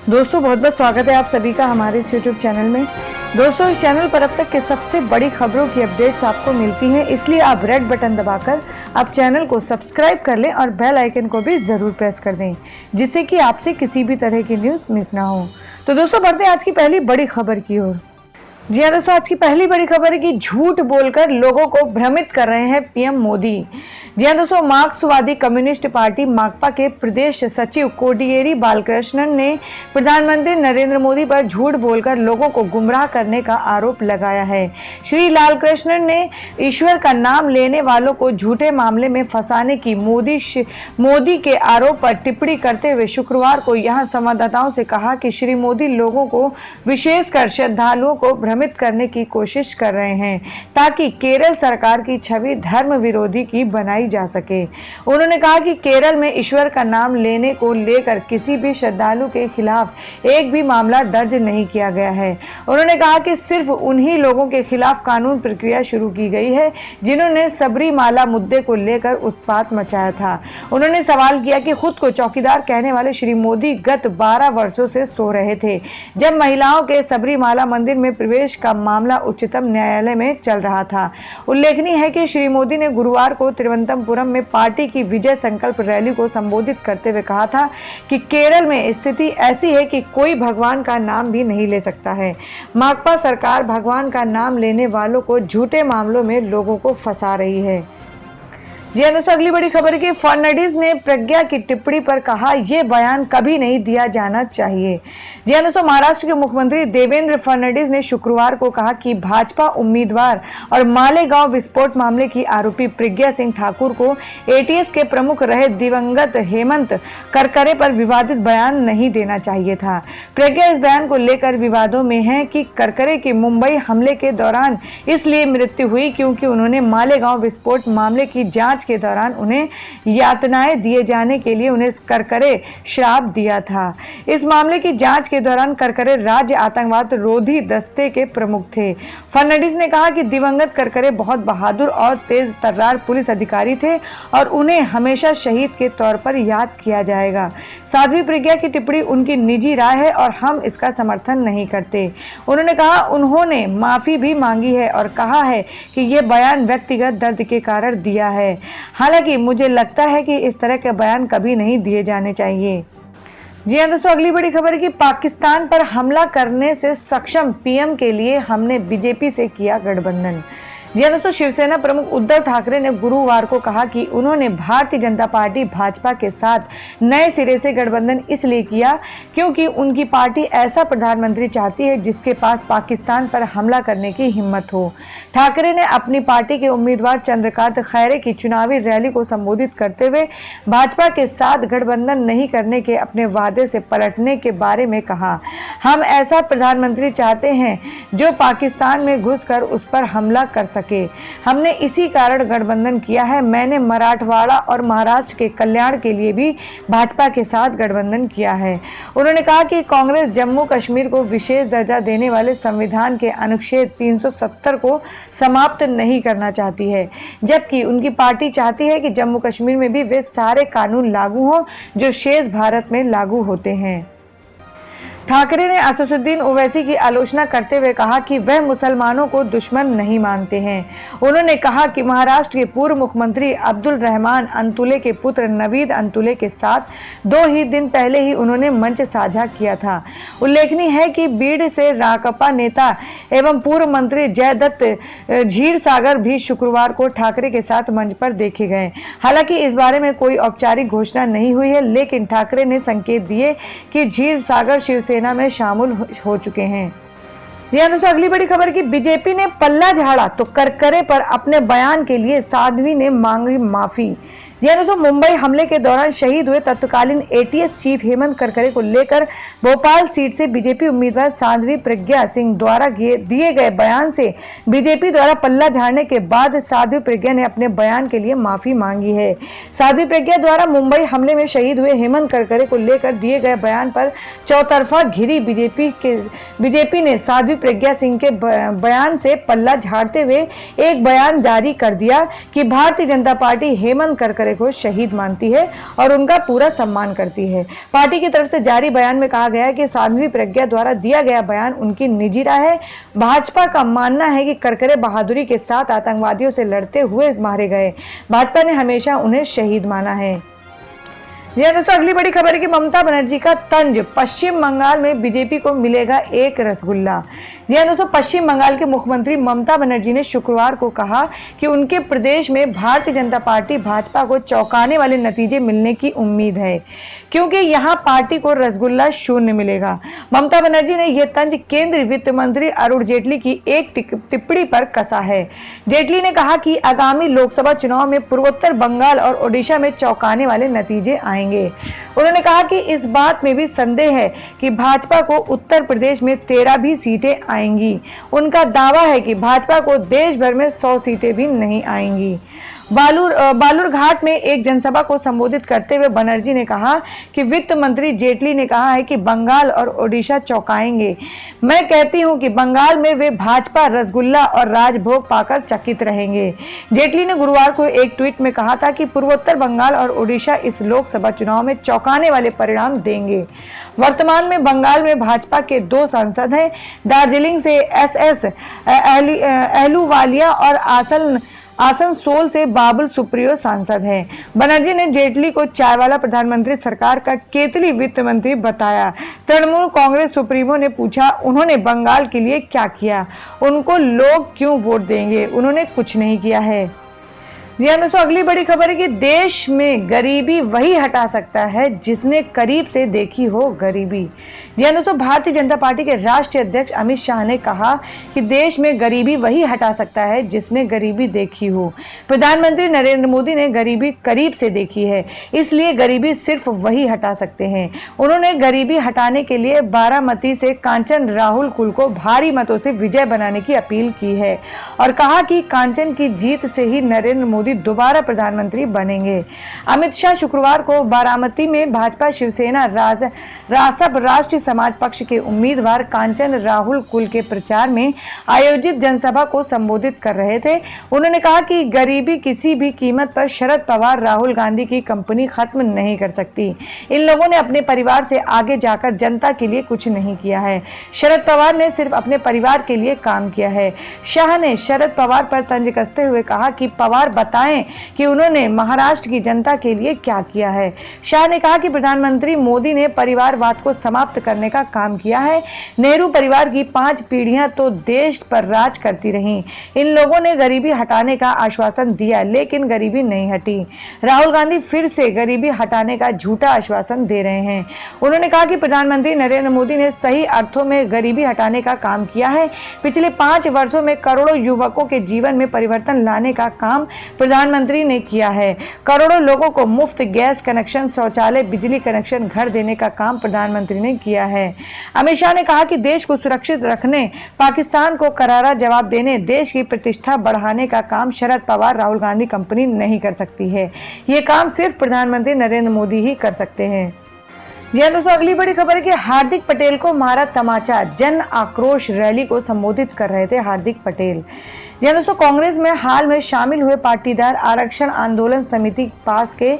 दोस्तों बहुत बहुत स्वागत है आप सभी का हमारे इस YouTube चैनल में। दोस्तों इस चैनल पर अब तक के सबसे बड़ी खबरों की अपडेट्स आपको मिलती हैं, इसलिए आप रेड बटन दबाकर आप चैनल को सब्सक्राइब कर लें और बेल आइकन को भी जरूर प्रेस कर दें, जिससे कि आपसे किसी भी तरह की न्यूज़ मिस ना हो। तो दोस्तों बढ़ते हैं आज की पहली बड़ी खबर की ओर। जी हाँ दोस्तों, आज की पहली बड़ी खबर है कि झूठ बोलकर लोगों को भ्रमित कर रहे हैं पीएम मोदी। जी हाँ दोस्तों, मार्क्सवादी कम्युनिस्ट पार्टी माकपा के प्रदेश सचिव कोडियेरी बालकृष्णन ने प्रधानमंत्री नरेंद्र मोदी पर झूठ बोलकर लोगों को गुमराह करने का आरोप लगाया है। श्री लालकृष्णन ने ईश्वर का नाम लेने वालों को झूठे मामले में फंसाने की मोदी के आरोप पर टिप्पणी करते हुए शुक्रवार को यहां संवाददाताओं से कहा कि श्री मोदी लोगों को, विशेषकर श्रद्धालुओं को भ्रमित करने की कोशिश कर रहे हैं ताकि केरल सरकार की छवि धर्म विरोधी की बनाई जा सके। उन्होंने कहा कि केरल में ईश्वर का नाम लेने को लेकर किसी भी श्रद्धालु के खिलाफ एक भी मामला दर्ज नहीं किया गया है। उन्होंने कहा कि सिर्फ उन्हीं लोगों के खिलाफ कानून प्रक्रिया शुरू की गई है जिन्होंने सबरीमाला मुद्दे को लेकर उत्पात मचाया था। उन्होंने सवाल किया कि खुद को चौकीदार कहने वाले श्री मोदी गत 12 वर्षों से सो रहे थे जब महिलाओं के सबरीमाला मंदिर में प्रवेश का मामला उच्चतम न्यायालय में चल रहा था। उल्लेखनीय है कि श्री मोदी ने गुरुवार को तिरुवनंतपुरम में पार्टी की विजय संकल्प रैली को संबोधित करते हुए कहा था कि केरल में स्थिति ऐसी है कि कोई भगवान का नाम भी नहीं ले सकता है। माकपा सरकार भगवान का नाम लेने वालों को झूठे मामलों में लोगों को फंसा रही है। जी हाँ दोस्तों, अगली बड़ी खबर की फडणवीस ने प्रज्ञा की टिप्पणी पर कहा यह बयान कभी नहीं दिया जाना चाहिए। जी हाँ दोस्तों, महाराष्ट्र के मुख्यमंत्री देवेंद्र फडणवीस ने शुक्रवार को कहा कि भाजपा उम्मीदवार और मालेगांव विस्फोट मामले की आरोपी प्रज्ञा सिंह ठाकुर को एटीएस के प्रमुख रहे दिवंगत हेमंत करकरे पर विवादित बयान नहीं देना चाहिए था। प्रज्ञा इस बयान को लेकर विवादों में है कि करकरे की मुंबई हमले के दौरान इसलिए मृत्यु हुई क्योंकि उन्होंने मालेगांव विस्फोट मामले की जांच के दौरान उन्हें यातनाएं दिए जाने के लिए उन्हें करकरे श्राप दिया था। इस मामले की जांच के दौरान करकरे राज्य आतंकवाद रोधी दस्ते के प्रमुख थे। फडणवीस ने कहा कि दिवंगत करकरे बहुत बहादुर और तेज तर्रार पुलिस अधिकारी थे और उन्हें हमेशा शहीद के तौर पर याद किया जाएगा। साध्वी प्रज्ञा की टिप्पणी उनकी निजी राय है और हम इसका समर्थन नहीं करते। उन्होंने कहा उन्होंने माफी भी मांगी है और कहा है कि यह बयान व्यक्तिगत दर्द के कारण दिया है। हालांकि मुझे लगता है कि इस तरह के बयान कभी नहीं दिए जाने चाहिए। जी हाँ दोस्तों, अगली बड़ी खबर है कि पाकिस्तान पर हमला करने से सक्षम पीएम के लिए हमने बीजेपी से किया गठबंधन। जी हाँ दोस्तों, शिवसेना प्रमुख उद्धव ठाकरे ने गुरुवार को कहा कि उन्होंने भारतीय जनता पार्टी भाजपा के साथ नए सिरे से गठबंधन इसलिए किया क्योंकि उनकी पार्टी ऐसा प्रधानमंत्री चाहती है जिसके पास पाकिस्तान पर हमला करने की हिम्मत हो। ठाकरे ने अपनी पार्टी के उम्मीदवार चंद्रकांत खैरे की चुनावी रैली को संबोधित करते हुए भाजपा के साथ गठबंधन नहीं करने के अपने वादे से पलटने के बारे में कहा। हम ऐसा प्रधानमंत्री चाहते हैं जो पाकिस्तान में घुसकर उस पर हमला कर सके। हमने इसी कारण गठबंधन किया है। मैंने मराठवाड़ा और महाराष्ट्र के कल्याण के लिए भी भाजपा के साथ गठबंधन किया है। उन्होंने कहा कि कांग्रेस जम्मू कश्मीर को विशेष दर्जा देने वाले संविधान के अनुच्छेद 370 को समाप्त नहीं करना चाहती है, जबकि उनकी पार्टी चाहती है कि जम्मू कश्मीर में भी वे सारे कानून लागू हों जो शेष भारत में लागू होते हैं। ठाकरे ने असदुद्दीन ओवैसी की आलोचना करते हुए कहा कि वह मुसलमानों को दुश्मन नहीं मानते हैं। उन्होंने कहा कि महाराष्ट्र के पूर्व मुख्यमंत्री अब्दुल रहमान अंतुले के पुत्र नवीद अंतुले के साथ 2 ही दिन पहले ही उन्होंने मंच साझा किया था। उल्लेखनीय है कि बीड़ से राकपा नेता एवं पूर्व मंत्री जयदत्त क्षीरसागर भी शुक्रवार को ठाकरे के साथ मंच पर देखे गए। हालांकि इस बारे में कोई औपचारिक घोषणा नहीं हुई है, लेकिन ठाकरे ने संकेत दिए कि क्षीरसागर शिवसेना में शामिल हो चुके हैं। जी हाँ दोस्तों, अगली बड़ी खबर की बीजेपी ने पल्ला झाड़ा तो करकरे पर अपने बयान के लिए साध्वी ने मांगी माफी। जी हाँ दोस्तों, मुंबई हमले के दौरान शहीद हुए तत्कालीन एटीएस चीफ हेमंत करकरे को लेकर भोपाल सीट से बीजेपी उम्मीदवार साध्वी प्रज्ञा सिंह द्वारा दिए गए बयान से बीजेपी द्वारा पल्ला झाड़ने के बाद साध्वी प्रज्ञा ने अपने बयान के लिए माफी मांगी है। साध्वी प्रज्ञा द्वारा मुंबई हमले में शहीद हुए हेमंत करकरे को लेकर दिए गए बयान पर चौतरफा घिरी बीजेपी ने साध्वी प्रज्ञा सिंह के बयान से पल्ला झाड़ते हुए एक बयान जारी कर दिया कि भारतीय जनता पार्टी हेमंत करकरे भाईचारे को शहीद मानती है और उनका पूरा सम्मान करती है। पार्टी की तरफ से जारी बयान में कहा गया है कि साध्वी प्रज्ञा द्वारा दिया गया बयान उनकी निजी राय है। भाजपा का मानना है कि करकरे बहादुरी के साथ आतंकवादियों से लड़ते हुए मारे गए। भाजपा ने हमेशा उन्हें शहीद माना है। जी हाँ दोस्तों, अगली बड़ी खबर है कि ममता बनर्जी का तंज, पश्चिम बंगाल में बीजेपी को मिलेगा एक रसगुल्ला। जी हाँ दोस्तों, पश्चिम बंगाल के मुख्यमंत्री ममता बनर्जी ने शुक्रवार को कहा कि उनके प्रदेश में भारतीय जनता पार्टी भाजपा को चौंकाने वाले नतीजे मिलने की उम्मीद है, क्योंकि यहां पार्टी को रसगुल्ला शून्य मिलेगा। ममता बनर्जी ने यह तंज केंद्रीय वित्त मंत्री अरुण जेटली की एक टिप्पणी पर कसा है। जेटली ने कहा कि आगामी लोकसभा चुनाव में पूर्वोत्तर बंगाल और ओडिशा में चौंकाने वाले नतीजे आएंगे। उन्होंने कहा कि इस बात में भी संदेह है कि भाजपा को उत्तर प्रदेश में 13 भी सीटें आएंगी। उनका दावा है कि भाजपा को देश भर में 100 सीटें भी नहीं आएंगी। बालूरघाट में एक जनसभा को संबोधित करते हुए बनर्जी ने कहा कि वित्त मंत्री जेटली ने कहा है कि बंगाल और ओडिशा चौंकाएंगे। मैं कहती हूं कि बंगाल में वे भाजपा रसगुल्ला और राजभोग पाकर चकित रहेंगे। जेटली ने गुरुवार को एक ट्वीट में कहा था कि पूर्वोत्तर बंगाल और ओडिशा इस लोकसभा चुनाव में चौंकाने वाले परिणाम देंगे। वर्तमान में बंगाल में भाजपा के 2 सांसद हैं। दार्जिलिंग से एसएस अहलूवालिया और आसनसोल से बाबुल सुप्रियो सांसद हैं। बनर्जी ने जेटली को चाय वाला प्रधानमंत्री सरकार का केतली वित्त मंत्री बताया। तृणमूल कांग्रेस सुप्रीमो ने पूछा, उन्होंने बंगाल के लिए क्या किया? उनको लोग क्यों वोट देंगे? उन्होंने कुछ नहीं किया है। जी हाँ दोस्तों, अगली बड़ी खबर है कि देश में गरीबी वही हटा सकता है जिसने करीब से देखी हो गरीबी। जी हाँ दोस्तों, भारतीय जनता पार्टी के राष्ट्रीय अध्यक्ष अमित शाह ने कहा कि देश में गरीबी वही हटा सकता है जिसने गरीबी देखी हो। प्रधानमंत्री नरेंद्र मोदी ने गरीबी करीब से देखी है, इसलिए गरीबी सिर्फ वही हटा सकते हैं। उन्होंने गरीबी हटाने के लिए बारामती से कांचन राहुल कुल को भारी मतों से विजय बनाने की अपील की है और कहा कि कांचन की जीत से ही नरेंद्र मोदी दोबारा प्रधानमंत्री बनेंगे। अमित शाह शुक्रवार को बारामती में भाजपा शिवसेना रासप राष्ट्रीय समाज पक्ष के उम्मीदवार कांचन राहुल कुल के प्रचार में आयोजित जनसभा को संबोधित कर रहे थे। उन्होंने कहा कि गरीबी किसी भी कीमत पर शरद पवार राहुल गांधी की कंपनी खत्म नहीं कर सकती। इन लोगों ने अपने परिवार से आगे जाकर जनता के लिए कुछ नहीं किया है। शरद पवार ने सिर्फ अपने परिवार के लिए काम किया है। शाह ने शरद पवार पर तंज कसते हुए कहा कि पवार बताएं कि उन्होंने महाराष्ट्र की जनता के लिए क्या किया है। शाह ने कहा कि प्रधानमंत्री मोदी ने परिवारवाद को समाप्त करने का काम किया है। नेहरू परिवार की 5 पीढ़ियां तो देश पर राज करती रहीं। इन लोगों ने गरीबी हटाने का आश्वासन दिया, लेकिन गरीबी नहीं हटी। राहुल गांधी फिर से गरीबी हटाने का झूठा आश्वासन दे रहे हैं। उन्होंने कहा कि प्रधानमंत्री नरेंद्र मोदी ने सही अर्थों में गरीबी हटाने का काम किया है। पिछले 5 वर्षों में करोड़ों युवकों के जीवन में परिवर्तन लाने का काम प्रधानमंत्री ने किया है। करोड़ों लोगों को मुफ्त गैस कनेक्शन, शौचालय, बिजली कनेक्शन, घर देने का काम प्रधानमंत्री ने किया है। अमित शाह ने कहा कि देश को सुरक्षित रखने, पाकिस्तान को करारा जवाब देने, देश की प्रतिष्ठा बढ़ाने का काम शरद पवार राहुल गांधी कंपनी नहीं कर सकती है। ये काम सिर्फ प्रधानमंत्री नरेंद्र मोदी ही कर सकते हैं। जी हाँ दोस्तों, अगली बड़ी खबर है कि हार्दिक पटेल को मारा तमाचा। जन आक्रोश रैली को संबोधित कर रहे थे हार्दिक पटेल। जी हाँ दोस्तों, कांग्रेस में हाल में शामिल हुए पाटीदार आरक्षण आंदोलन समिति पास के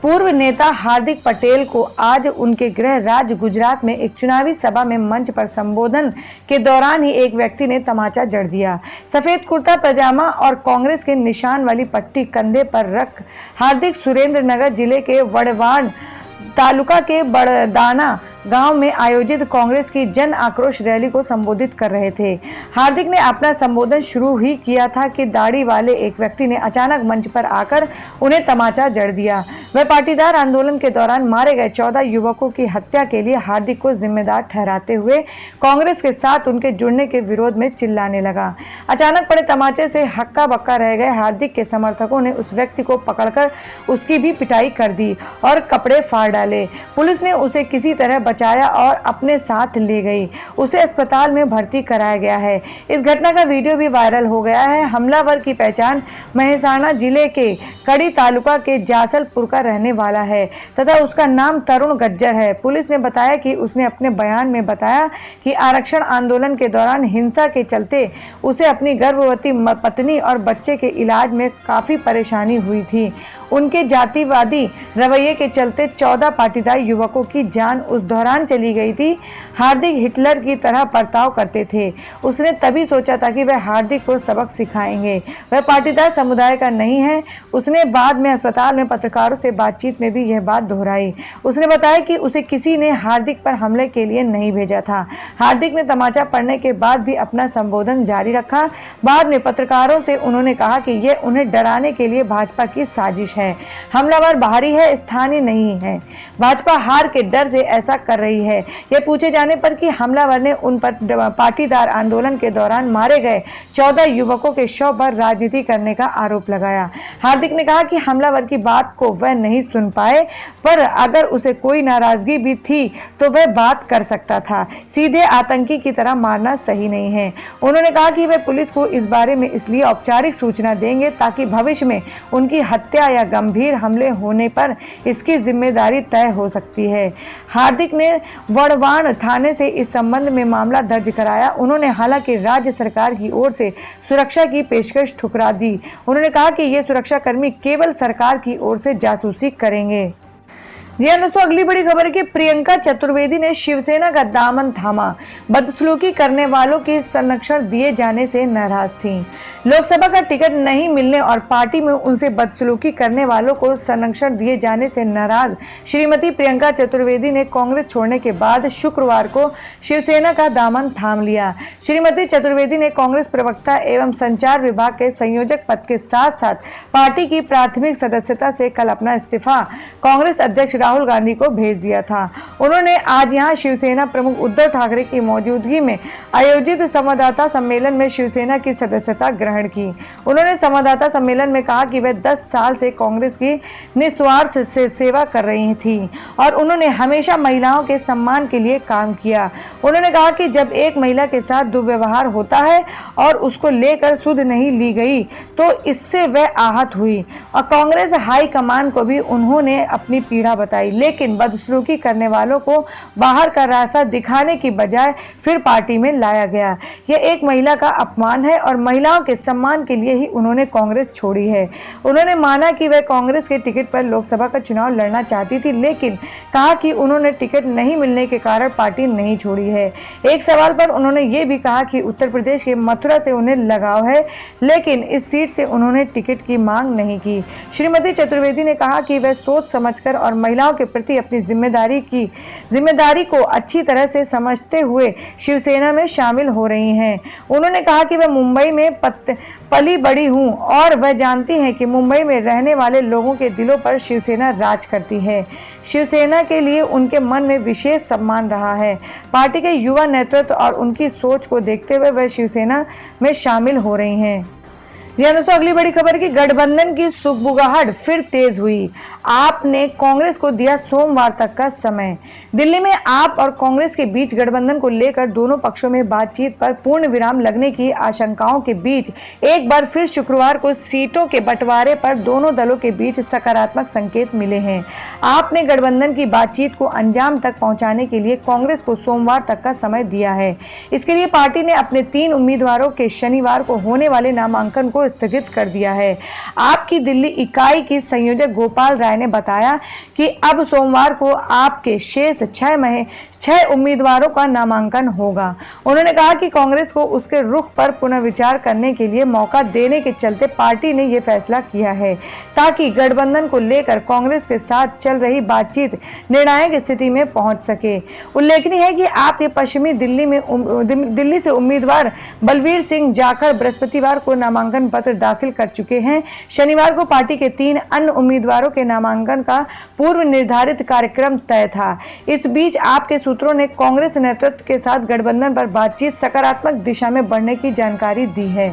पूर्व नेता हार्दिक पटेल को आज उनके गृह राज्य गुजरात में एक चुनावी सभा में मंच पर संबोधन के दौरान ही एक व्यक्ति ने तमाचा जड़ दिया। सफेद कुर्ता पजामा और कांग्रेस के निशान वाली पट्टी कंधे पर रख हार्दिक सुरेंद्रनगर जिले के वड़वाड़ तालुका के बड़दाना गांव में आयोजित कांग्रेस की जन आक्रोश रैली को संबोधित कर रहे थे। हार्दिक ने अपना संबोधन शुरू ही किया था कि दाढ़ी वाले एक व्यक्ति ने अचानक मंच पर आकर उन्हें तमाचा जड़ दिया। वह पाटीदार आंदोलन के दौरान मारे गए 14 युवकों की हत्या के लिए हार्दिक को जिम्मेदार ठहराते हुए कांग्रेस के साथ उनके जुड़ने के विरोध में चिल्लाने लगा। अचानक पड़े तमाचे से हक्का बक्का रह गए हार्दिक के समर्थकों ने उस व्यक्ति को पकड़कर उसकी भी पिटाई कर दी और कपड़े फाड़ डाले। पुलिस ने उसे किसी तरह बचाया और अपने साथ ले गई। उसे अस्पताल में भर्ती कराया गया है। इस घटना का वीडियो भी वायरल हो गया है। हमलावर की पहचान मेहसाणा जिले के कड़ी तालुका के जासलपुर का रहने वाला है तथा उसका नाम तरुण गज्जर है। पुलिस ने बताया कि उसने अपने बयान में बताया कि आरक्षण आंदोलन के दौरान हिंसा के चलते उसे अपनी गर्भवती पत्नी और बच्चे के इलाज में काफी परेशानी हुई थी। उनके जातिवादी रवैये के चलते 14 पाटीदार युवकों की जान उस दौरान चली गई थी। हार्दिक हिटलर की तरह बर्ताव करते थे। उसने तभी सोचा था कि वह हार्दिक को सबक सिखाएंगे। वह पाटीदार समुदाय का नहीं है। उसने बाद में अस्पताल में पत्रकारों से बातचीत में भी यह बात दोहराई। उसने बताया कि उसे किसी ने हार्दिक पर हमले के लिए नहीं भेजा था। हार्दिक ने तमाचा पड़ने के बाद भी अपना संबोधन जारी रखा। बाद में पत्रकारों से उन्होंने कहा कि यह उन्हें डराने के लिए भाजपा की साजिश है। हमलावर बाहरी है, स्थानीय नहीं है। भाजपा हार के डर से ऐसा कर रही है। यह पूछे जाने पर कि हमलावर ने उन पर पाटीदार आंदोलन के दौरान मारे गए 14 युवकों के शव पर राजनीति करने का आरोप लगाया। हार्दिक ने कहा कि हमलावर की बात को वह नहीं सुन पाए, पर अगर उसे कोई नाराजगी भी थी तो वह बात कर सकता था। सीधे आतंकी की तरह मारना सही नहीं है। उन्होंने कहा कि वे पुलिस को इस बारे में इसलिए औपचारिक सूचना देंगे ताकि भविष्य में उनकी हत्या या गंभीर हमले होने पर इसकी जिम्मेदारी तय हो सकती है। हार्दिक ने वड़वान थाने से इस संबंध में मामला दर्ज कराया। उन्होंने हालांकि राज्य सरकार की ओर से सुरक्षा की पेशकश ठुकरा दी। उन्होंने कहा कि ये सुरक्षाकर्मी केवल सरकार की ओर से जासूसी करेंगे। जी हाँ दोस्तों, अगली बड़ी खबर है कि प्रियंका चतुर्वेदी ने शिवसेना का दामन थामा। बदसलूकी करने वालों के संरक्षण दिए जाने से नाराज थी। लोकसभा का टिकट नहीं मिलने और पार्टी में उनसे बदसलूकी करने वालों को संरक्षण दिए जाने से नाराज श्रीमती प्रियंका चतुर्वेदी ने कांग्रेस छोड़ने के बाद शुक्रवार को शिवसेना का दामन थाम लिया। श्रीमती चतुर्वेदी ने कांग्रेस प्रवक्ता एवं संचार विभाग के संयोजक पद के साथ साथ पार्टी की प्राथमिक सदस्यता से कल अपना इस्तीफा कांग्रेस अध्यक्ष राहुल गांधी को भेज दिया था। उन्होंने आज यहां शिवसेना प्रमुख उद्धव ठाकरे की मौजूदगी में आयोजित संवाददाता सम्मेलन में शिवसेना की सदस्यता ग्रहण की। उन्होंने संवाददाता सम्मेलन में कहा कि वह 10 साल से कांग्रेस की निस्वार्थ से सेवा कर रही थी और उन्होंने हमेशा महिलाओं के सम्मान के लिए काम किया। उन्होंने कहा कि जब एक महिला के साथ दुर्व्यवहार होता है और उसको लेकर सुध नहीं ली गई तो इससे वह आहत हुई और कांग्रेस हाईकमान को भी उन्होंने अपनी पीड़ा बताई, लेकिन बदसलूकी करने वालों को बाहर का रास्ता दिखाने की बजाय फिर पार्टी में लाया गया। यह एक महिला का अपमान है और महिलाओं के सम्मान के लिए ही उन्होंने कांग्रेस छोड़ी है। उन्होंने माना कि वह कांग्रेस के टिकट पर लोकसभा का चुनाव लड़ना चाहती थी, लेकिन कहा कि उन्होंने टिकट नहीं मिलने के कारण पार्टी नहीं छोड़ी है। एक सवाल पर उन्होंने ये भी कहा कि उत्तर प्रदेश के मथुरा से उन्हें लगाव है, लेकिन इस सीट से उन्होंने टिकट की मांग नहीं की। श्रीमती चतुर्वेदी ने कहा कि वह सोच समझकर और महिलाओं के प्रति अपनी जिम्मेदारी को अच्छी तरह से समझते हुए शिवसेना में शामिल हो रही हैं। उन्होंने कहा कि वह मुंबई में पली बड़ी हूं और वह जानती हैं कि मुंबई में रहने वाले लोगों के दिलों पर शिवसेना राज करती है। शिवसेना के लिए उनके मन में विशेष सम्मान रहा है। पार्टी के युवा नेतृत्व और उनकी सोच को देखते हुए वह शिवसेना में शामिल हो रही हैं। जी हाँ दोस्तों, अगली बड़ी खबर की गठबंधन की सुगबुगाहट फिर तेज हुई। आप ने कांग्रेस को दिया सोमवार तक का समय। दिल्ली में आप और कांग्रेस के बीच गठबंधन को लेकर दोनों पक्षों में बातचीत पर पूर्ण विराम लगने की आशंकाओं के बीच एक बार फिर शुक्रवार को सीटों के बंटवारे पर दोनों दलों के बीच सकारात्मक संकेत मिले हैं। आपने गठबंधन की बातचीत को अंजाम तक पहुंचाने के लिए कांग्रेस को सोमवार तक का समय दिया है। इसके लिए पार्टी ने अपने 3 उम्मीदवारों के शनिवार को होने वाले नामांकन को स्थगित कर दिया है। आपकी दिल्ली इकाई की संयोजक गोपाल राय ने बताया कि अब सोमवार को आपके शेष 6 उम्मीदवारों का नामांकन होगा। उन्होंने कहा कि कांग्रेस को उसके रुख पर पुनर्विचार करने के लिए मौका देने के चलते पार्टी ने यह फैसला किया है ताकि गठबंधन को लेकर कांग्रेस के साथ चल रही बातचीत निर्णायक स्थिति में पहुंच सके। उल्लेखनीय है कि आपके पश्चिमी दिल्ली से उम्मीदवार बलवीर सिंह जाखड़ बृहस्पतिवार को नामांकन पत्र दाखिल कर चुके हैं। शनिवार को पार्टी के 3 अन्य उम्मीदवारों के नामांकन का पूर्व निर्धारित कार्यक्रम तय था। इस बीच आपके सूत्रों ने कांग्रेस नेतृत्व के साथ गठबंधन पर बातचीत सकारात्मक दिशा में बढ़ने की जानकारी दी है।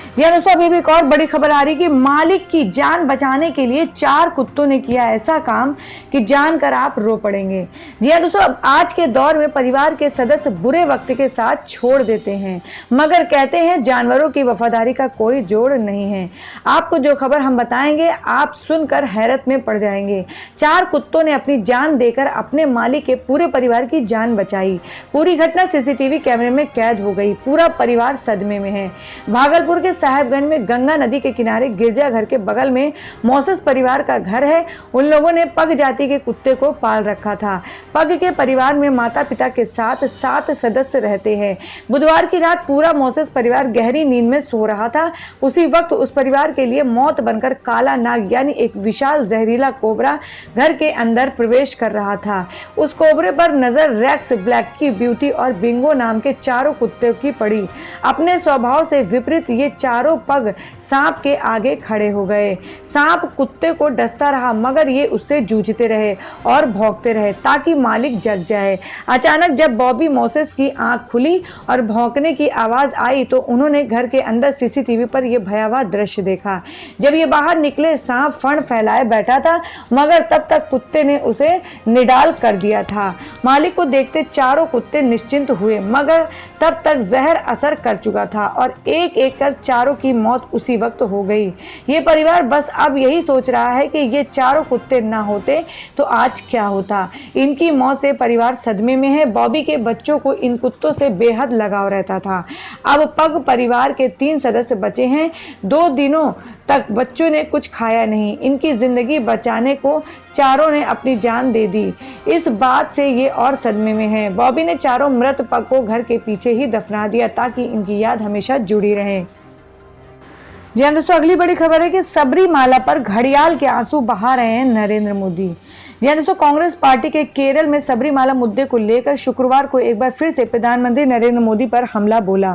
जी हाँ दोस्तों, अभी भी एक और बड़ी खबर आ रही कि मालिक की जान बचाने के लिए 4 कुत्तों ने किया ऐसा काम कि जानकर आप रो पड़ेंगे। जी हाँ दोस्तों, अब आज के दौर में परिवार के सदस्य बुरे वक्त के साथ छोड़ देते हैं, मगर कहते हैं जानवरों की वफादारी का कोई जोड़ नहीं है। आपको जो खबर हम बताएंगे आप सुनकर हैरत में पड़ जाएंगे। 4 कुत्तों ने अपनी जान देकर अपने मालिक के पूरे परिवार की जान बचाई। पूरी घटना सीसीटीवी कैमरे में कैद हो गई। पूरा परिवार सदमे में है। भागलपुर के साहेबगंज में गंगा नदी के किनारे गिरजाघर के बगल में मोसेस परिवार का घर है। उन लोगों ने पग जाति के कुत्ते को पाल रखा था। पग के परिवार में माता पिता के साथ 7 सदस्य रहते हैं। बुधवार की रात पूरा मोसेस परिवार गहरी नींद में सो रहा था। उसी वक्त उस परिवार के लिए मौत बनकर काला नाग यानी एक विशाल जहरीला कोबरा घर के अंदर प्रवेश कर रहा था। उस कोबरे पर नजर रेक्स, ब्लैकी, ब्यूटी और बिंगो नाम के चारों कुत्तों की पड़ी। अपने स्वभाव से विपरीत ये चारों पग सांप के आगे खड़े हो गए। सांप कुत्ते को डसता रहा मगर ये उससे जूझते रहे और भौंकते रहे ताकि मालिक जग जाए। अचानक जब बॉबी मोसेस की आंख खुली और भौंकने की आवाज आई तो उन्होंने घर के अंदर सीसीटीवी पर यह भयावह दृश्य देखा। जब ये बाहर निकले, सांप फण फैलाए बैठा था मगर तब तक कुत्ते ने उसे निडाल कर दिया था। मालिक को देखते चारों कुत्ते निश्चिंत हुए मगर तब तक जहर असर कर चुका था और एक एक कर चारों की मौत उसी वक्त हो गई। ये परिवार बस अब यही सोच रहा है कि ये चारों कुत्ते ना होते तो आज क्या होता। इनकी मौत से परिवार सदमे में है। बॉबी के बच्चों को इन कुत्तों से बेहद लगाव रहता था। अब पग परिवार के 3 सदस्य बचे हैं। 2 दिनों तक बच्चों ने कुछ खाया नहीं। इनकी जिंदगी बचाने को चारों ने अपनी जान दे दी। इस बात से ये और सदमे में है। बॉबी ने चारों मृत पग को घर के पीछे ही दफना दिया ताकि इनकी याद हमेशा जुड़ी रहे। जी हाँ दोस्तों, अगली बड़ी खबर है कि सबरीमाला पर घड़ियाल के आंसू बहा रहे हैं नरेंद्र मोदी। जी हाँ दोस्तों, कांग्रेस पार्टी के केरल में सबरीमाला मुद्दे को लेकर शुक्रवार को एक बार फिर से प्रधानमंत्री नरेंद्र मोदी पर हमला बोला।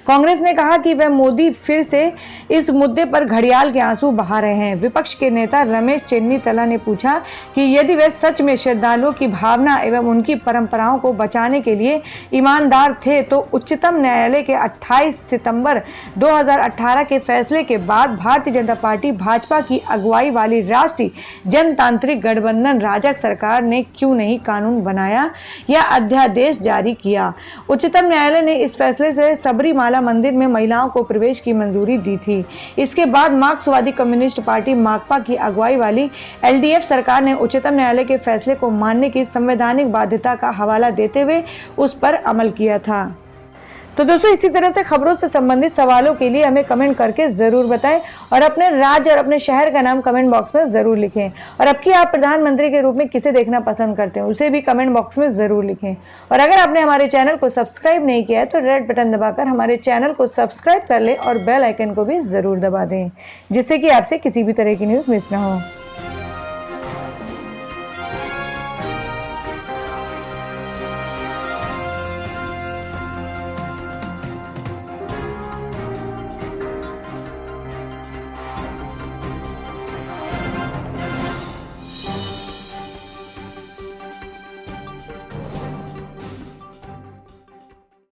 कांग्रेस ने कहा कि वह मोदी फिर से इस मुद्दे पर घड़ियाल के आंसू बहा रहे हैं। विपक्ष के नेता रमेश चेन्नीतला ने पूछा कि यदि वे सच में श्रद्धालुओं की भावना एवं उनकी परंपराओं को बचाने के लिए ईमानदार थे तो उच्चतम न्यायालय के 28 सितंबर 2018 के फैसले के बाद भारतीय जनता पार्टी भाजपा की अगुवाई वाली राष्ट्रीय जनतांत्रिक गठबंधन राजग सरकार ने क्यों नहीं कानून बनाया या अध्यादेश जारी किया। उच्चतम न्यायालय ने इस फैसले से सबरीमाला मंदिर में महिलाओं को प्रवेश की मंजूरी दी थी। इसके बाद मार्क्सवादी कम्युनिस्ट पार्टी माकपा की अगुवाई वाली एलडीएफ सरकार ने उच्चतम न्यायालय के फैसले को मानने की संवैधानिक बाध्यता का हवाला देते हुए उस पर अमल किया था। तो दोस्तों, इसी तरह से खबरों से संबंधित सवालों के लिए हमें कमेंट करके जरूर बताएं और अपने राज्य और अपने शहर का नाम कमेंट बॉक्स में जरूर लिखें। और अब की आप प्रधानमंत्री के रूप में किसे देखना पसंद करते हैं उसे भी कमेंट बॉक्स में जरूर लिखें। और अगर आपने हमारे चैनल को सब्सक्राइब नहीं किया है तो रेड बटन दबाकर हमारे चैनल को सब्सक्राइब कर ले और बेल आइकन को भी जरूर दबा दें जिससे कि आपसे किसी भी तरह की न्यूज मिस ना हो।